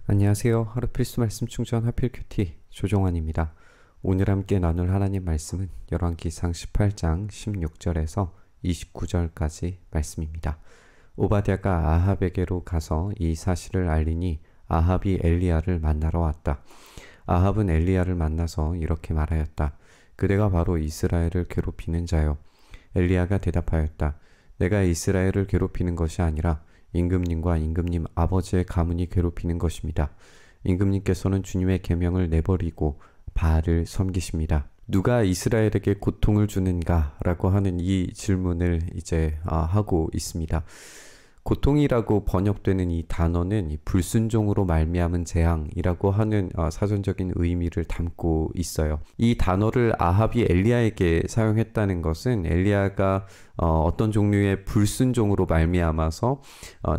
안녕하세요. 하루 필수 말씀 충전 하필 큐티 조종환입니다. 오늘 함께 나눌 하나님 말씀은 열왕기상 18장 16절에서 29절까지 말씀입니다. 오바댜가 아합에게로 가서 이 사실을 알리니 아합이 엘리야를 만나러 왔다. 아합은 엘리야를 만나서 이렇게 말하였다. 그대가 바로 이스라엘을 괴롭히는 자요. 엘리야가 대답하였다. 내가 이스라엘을 괴롭히는 것이 아니라 임금님과 임금님 아버지의 가문이 괴롭히는 것입니다. 임금님께서는 주님의 계명을 내버리고 바알을 섬기십니다. 누가 이스라엘에게 고통을 주는가? 라고 하는 이 질문을 이제 하고 있습니다. 고통이라고 번역되는 이 단어는 불순종으로 말미암은 재앙이라고 하는 사전적인 의미를 담고 있어요. 이 단어를 아합이 엘리야에게 사용했다는 것은 엘리야가 어떤 종류의 불순종으로 말미암아서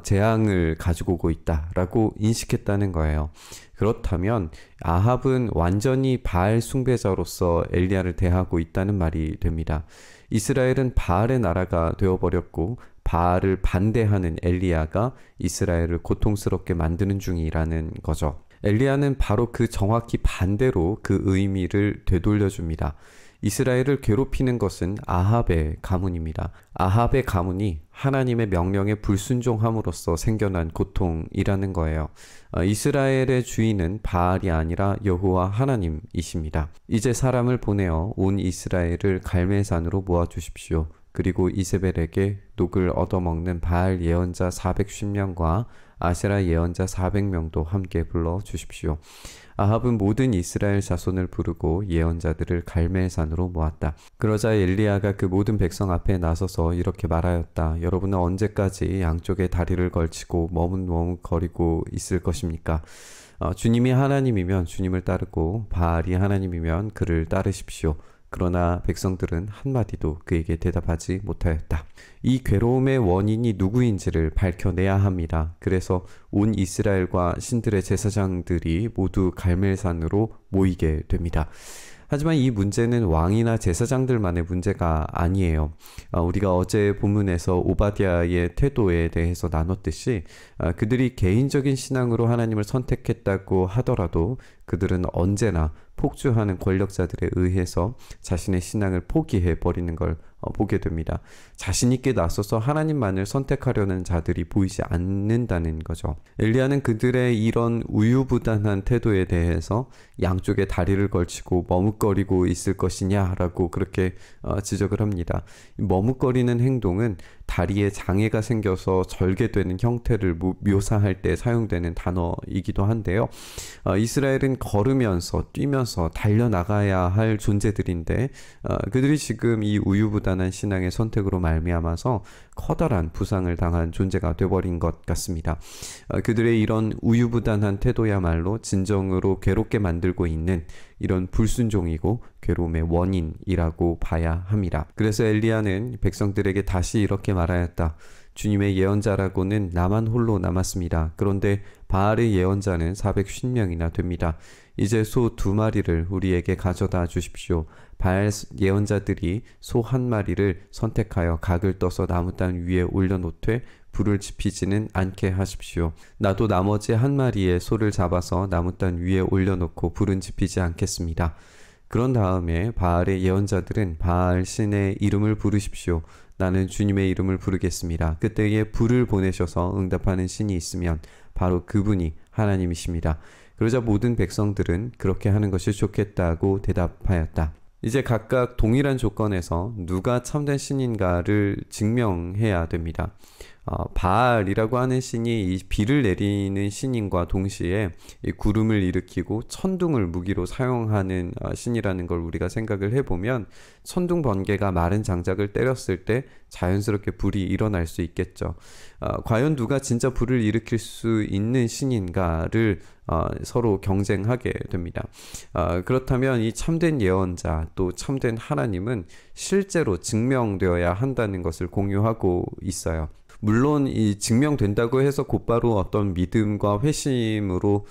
재앙을 가지고 오고 있다라고 인식했다는 거예요. 그렇다면 아합은 완전히 바알 숭배자로서 엘리야를 대하고 있다는 말이 됩니다. 이스라엘은 바알의 나라가 되어버렸고 바알을 반대하는 엘리야가 이스라엘을 고통스럽게 만드는 중이라는 거죠. 엘리야는 바로 그 정확히 반대로 그 의미를 되돌려줍니다. 이스라엘을 괴롭히는 것은 아합의 가문입니다. 아합의 가문이 하나님의 명령에 불순종함으로써 생겨난 고통이라는 거예요. 이스라엘의 주인은 바알이 아니라 여호와 하나님이십니다. 이제 사람을 보내어 온 이스라엘을 갈멜산으로 모아주십시오. 그리고 이세벨에게 녹을 얻어먹는 바알 예언자 410명과 아세라 예언자 400명도 함께 불러 주십시오. 아합은 모든 이스라엘 자손을 부르고 예언자들을 갈멜산으로 모았다. 그러자 엘리야가 그 모든 백성 앞에 나서서 이렇게 말하였다. 여러분은 언제까지 양쪽에 다리를 걸치고 머뭇머뭇거리고 있을 것입니까? 주님이 하나님이면 주님을 따르고 바알이 하나님이면 그를 따르십시오. 그러나 백성들은 한마디도 그에게 대답하지 못하였다. 이 괴로움의 원인이 누구인지를 밝혀내야 합니다. 그래서 온 이스라엘과 신들의 제사장들이 모두 갈멜산으로 모이게 됩니다. 하지만 이 문제는 왕이나 제사장들만의 문제가 아니에요. 우리가 어제 본문에서 오바댜의 태도에 대해서 나눴듯이 그들이 개인적인 신앙으로 하나님을 선택했다고 하더라도 그들은 언제나 폭주하는 권력자들에 의해서 자신의 신앙을 포기해 버리는 걸 보게 됩니다. 자신 있게 나서서 하나님만을 선택하려는 자들이 보이지 않는다는 거죠. 엘리야는 그들의 이런 우유부단한 태도에 대해서 양쪽에 다리를 걸치고 머뭇거리고 있을 것이냐라고 그렇게 지적을 합니다. 머뭇거리는 행동은 다리에 장애가 생겨서 절개되는 형태를 묘사할 때 사용되는 단어이기도 한데요. 이스라엘은 걸으면서 뛰면서 달려나가야 할 존재들인데 그들이 지금 이 우유부단한 신앙의 선택으로 말미암아서 커다란 부상을 당한 존재가 되어버린 것 같습니다. 그들의 이런 우유부단한 태도야말로 진정으로 괴롭게 만들고 있는 이런 불순종이고 괴로움의 원인이라고 봐야 합니다. 그래서 엘리야는 백성들에게 다시 이렇게 말하였다. 주님의 예언자라고는 나만 홀로 남았습니다. 그런데 바알의 예언자는 450명이나 됩니다. 이제 소 2마리를 우리에게 가져다 주십시오. 바알 예언자들이 소 1마리를 선택하여 각을 떠서 나무단 위에 올려놓되 불을 지피지는 않게 하십시오. 나도 나머지 1마리의 소를 잡아서 나무단 위에 올려놓고 불은 지피지 않겠습니다. 그런 다음에 바알의 예언자들은 바알 신의 이름을 부르십시오. 나는 주님의 이름을 부르겠습니다. 그때에 불을 보내셔서 응답하는 신이 있으면 바로 그분이 하나님이십니다. 그러자 모든 백성들은 그렇게 하는 것이 좋겠다고 대답하였다. 이제 각각 동일한 조건에서 누가 참된 신인가를 증명해야 됩니다. 바알이라고 하는 신이 이 비를 내리는 신인과 동시에 이 구름을 일으키고 천둥을 무기로 사용하는 신이라는 걸 우리가 생각을 해보면 천둥 번개가 마른 장작을 때렸을 때 자연스럽게 불이 일어날 수 있겠죠. 과연 누가 진짜 불을 일으킬 수 있는 신인가를 서로 경쟁하게 됩니다. 그렇다면 이 참된 예언자 또 참된 하나님은 실제로 증명되어야 한다는 것을 공유하고 있어요. 물론 이 증명된다고 해서 곧바로 어떤 믿음과 회심으로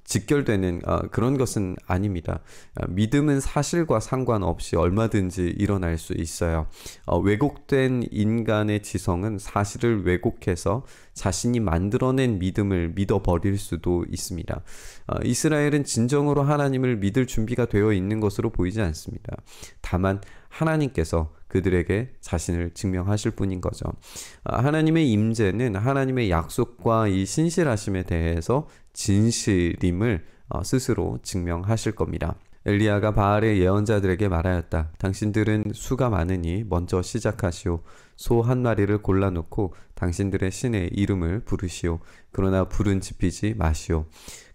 직결되는 그런 것은 아닙니다. 믿음은 사실과 상관없이 얼마든지 일어날 수 있어요. 왜곡된 인간의 지성은 사실을 왜곡해서 자신이 만들어낸 믿음을 믿어버릴 수도 있습니다. 이스라엘은 진정으로 하나님을 믿을 준비가 되어 있는 것으로 보이지 않습니다. 다만 하나님께서 그들에게 자신을 증명하실 뿐인 거죠. 하나님의 임재는 하나님의 약속과 이 신실하심에 대해서 진실임을 스스로 증명하실 겁니다. 엘리야가 바알의 예언자들에게 말하였다. 당신들은 수가 많으니 먼저 시작하시오. 소 한 마리를 골라놓고 당신들의 신의 이름을 부르시오. 그러나 불은 지피지 마시오.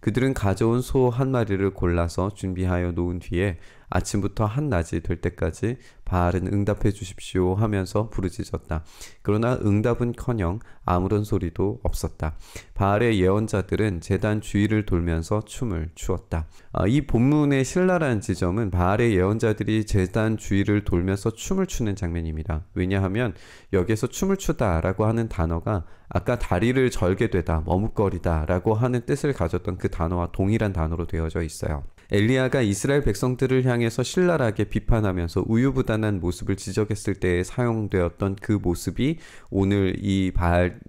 그들은 가져온 소 한 마리를 골라서 준비하여 놓은 뒤에 아침부터 한낮이 될 때까지 바알은 응답해 주십시오 하면서 부르짖었다. 그러나 응답은커녕 아무런 소리도 없었다. 바알의 예언자들은 제단 주위를 돌면서 춤을 추었다. 이 본문의 신랄한 지점은 바알의 예언자들이 제단 주위를 돌면서 춤을 추는 장면입니다. 왜냐하면 여기에서 춤을 추다 라고 하는 단어가 아까 다리를 절게 되다, 머뭇거리다 라고 하는 뜻을 가졌던 그 단어와 동일한 단어로 되어져 있어요. 엘리야가 이스라엘 백성들을 향해서 신랄하게 비판하면서 우유부단한 모습을 지적했을 때에 사용되었던 그 모습이 오늘 이 바알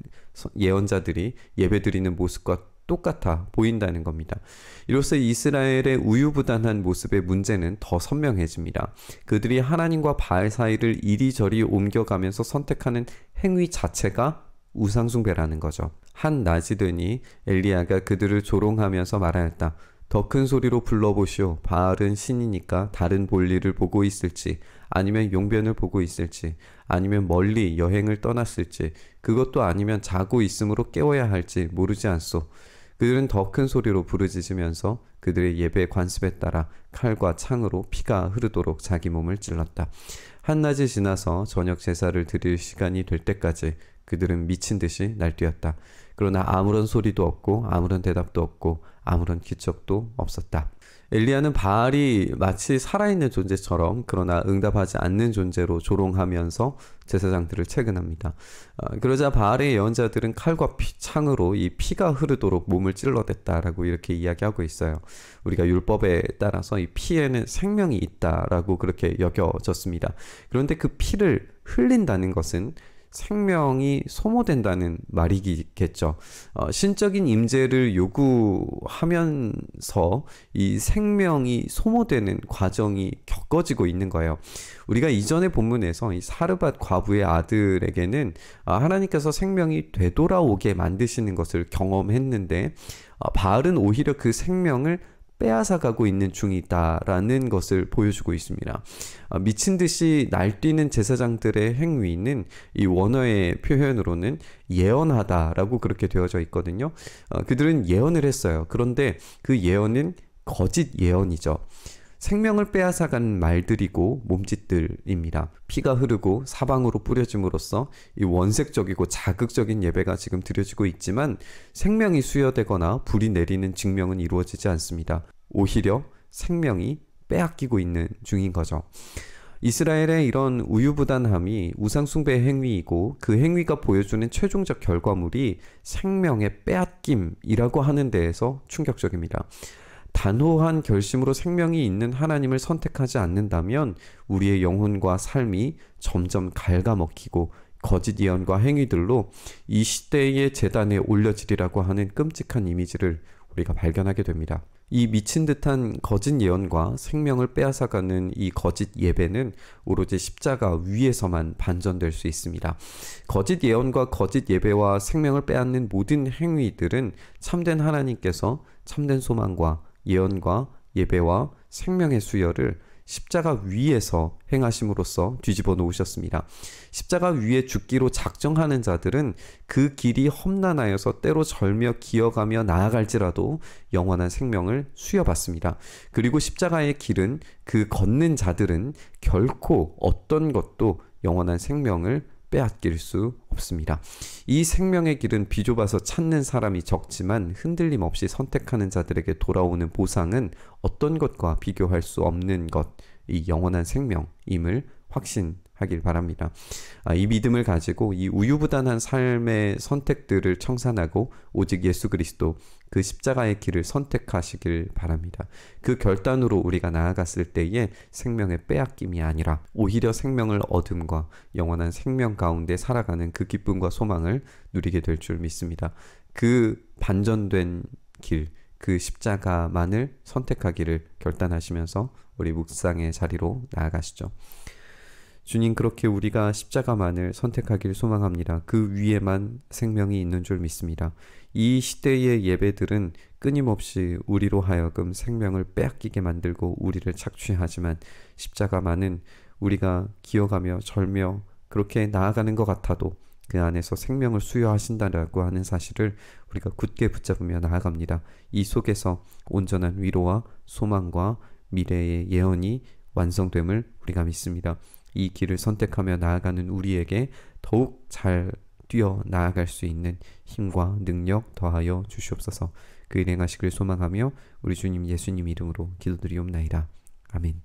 예언자들이 예배드리는 모습과 똑같아 보인다는 겁니다. 이로써 이스라엘의 우유부단한 모습의 문제는 더 선명해집니다. 그들이 하나님과 바알 사이를 이리저리 옮겨가면서 선택하는 행위 자체가 우상숭배라는 거죠. 한낮이 되니 엘리야가 그들을 조롱하면서 말하였다. 더 큰 소리로 불러보시오. 바알은 신이니까 다른 볼일을 보고 있을지, 아니면 용변을 보고 있을지, 아니면 멀리 여행을 떠났을지, 그것도 아니면 자고 있음으로 깨워야 할지 모르지 않소. 그들은 더 큰 소리로 부르짖으면서 그들의 예배 관습에 따라 칼과 창으로 피가 흐르도록 자기 몸을 찔렀다. 한낮이 지나서 저녁 제사를 드릴 시간이 될 때까지 그들은 미친 듯이 날뛰었다. 그러나 아무런 소리도 없고 아무런 대답도 없고 아무런 기척도 없었다. 엘리야는 바알이 마치 살아있는 존재처럼 그러나 응답하지 않는 존재로 조롱하면서 제사장들을 체근합니다. 그러자 바알의 예언자들은 칼과 창으로 이 피가 흐르도록 몸을 찔러댔다라고 이렇게 이야기하고 있어요. 우리가 율법에 따라서 이 피에는 생명이 있다라고 그렇게 여겨졌습니다. 그런데 그 피를 흘린다는 것은 생명이 소모된다는 말이겠죠. 신적인 임재를 요구하면서 이 생명이 소모되는 과정이 겪어지고 있는 거예요. 우리가 이전의 본문에서 이 사르밧 과부의 아들에게는 하나님께서 생명이 되돌아오게 만드시는 것을 경험했는데 바알은 오히려 그 생명을 빼앗아가고 있는 중이다라는 것을 보여주고 있습니다. 미친 듯이 날뛰는 제사장들의 행위는 이 원어의 표현으로는 예언하다라고 그렇게 되어져 있거든요. 그들은 예언을 했어요. 그런데 그 예언은 거짓 예언이죠. 생명을 빼앗아간 말들이고 몸짓들입니다. 피가 흐르고 사방으로 뿌려짐으로써 이 원색적이고 자극적인 예배가 지금 드려지고 있지만 생명이 수여되거나 불이 내리는 증명은 이루어지지 않습니다. 오히려 생명이 빼앗기고 있는 중인 거죠. 이스라엘의 이런 우유부단함이 우상숭배 행위이고 그 행위가 보여주는 최종적 결과물이 생명의 빼앗김이라고 하는 데에서 충격적입니다. 단호한 결심으로 생명이 있는 하나님을 선택하지 않는다면 우리의 영혼과 삶이 점점 갉아먹히고 거짓 예언과 행위들로 이 시대의 제단에 올려지리라고 하는 끔찍한 이미지를 우리가 발견하게 됩니다. 이 미친 듯한 거짓 예언과 생명을 빼앗아가는 이 거짓 예배는 오로지 십자가 위에서만 반전될 수 있습니다. 거짓 예언과 거짓 예배와 생명을 빼앗는 모든 행위들은 참된 하나님께서 참된 소망과 예언과 예배와 생명의 수여를 십자가 위에서 행하심으로써 뒤집어 놓으셨습니다. 십자가 위에 죽기로 작정하는 자들은 그 길이 험난하여서 때로 절며 기어가며 나아갈지라도 영원한 생명을 수여받습니다. 그리고 십자가의 길은 그 걷는 자들은 결코 어떤 것도 영원한 생명을 빼앗길 수 없습니다. 이 생명의 길은 비좁아서 찾는 사람이 적지만 흔들림 없이 선택하는 자들에게 돌아오는 보상은 어떤 것과 비교할 수 없는 것, 이 영원한 생명임을 확신할 하길 바랍니다. 이 믿음을 가지고 이 우유부단한 삶의 선택들을 청산하고 오직 예수 그리스도 그 십자가의 길을 선택하시길 바랍니다. 그 결단으로 우리가 나아갔을 때에 생명의 빼앗김이 아니라 오히려 생명을 얻음과 영원한 생명 가운데 살아가는 그 기쁨과 소망을 누리게 될 줄 믿습니다. 그 반전된 길, 그 십자가만을 선택하기를 결단하시면서 우리 묵상의 자리로 나아가시죠. 주님, 그렇게 우리가 십자가만을 선택하기를 소망합니다. 그 위에만 생명이 있는 줄 믿습니다. 이 시대의 예배들은 끊임없이 우리로 하여금 생명을 빼앗기게 만들고 우리를 착취하지만 십자가만은 우리가 기어가며 절며 그렇게 나아가는 것 같아도 그 안에서 생명을 수여하신다라고 하는 사실을 우리가 굳게 붙잡으며 나아갑니다. 이 속에서 온전한 위로와 소망과 미래의 예언이 완성됨을 우리가 믿습니다. 이 길을 선택하며 나아가는 우리에게 더욱 잘 뛰어 나아갈 수 있는 힘과 능력 더하여 주시옵소서. 그 일 행하시길 소망하며 우리 주님 예수님 이름으로 기도드리옵나이다. 아멘.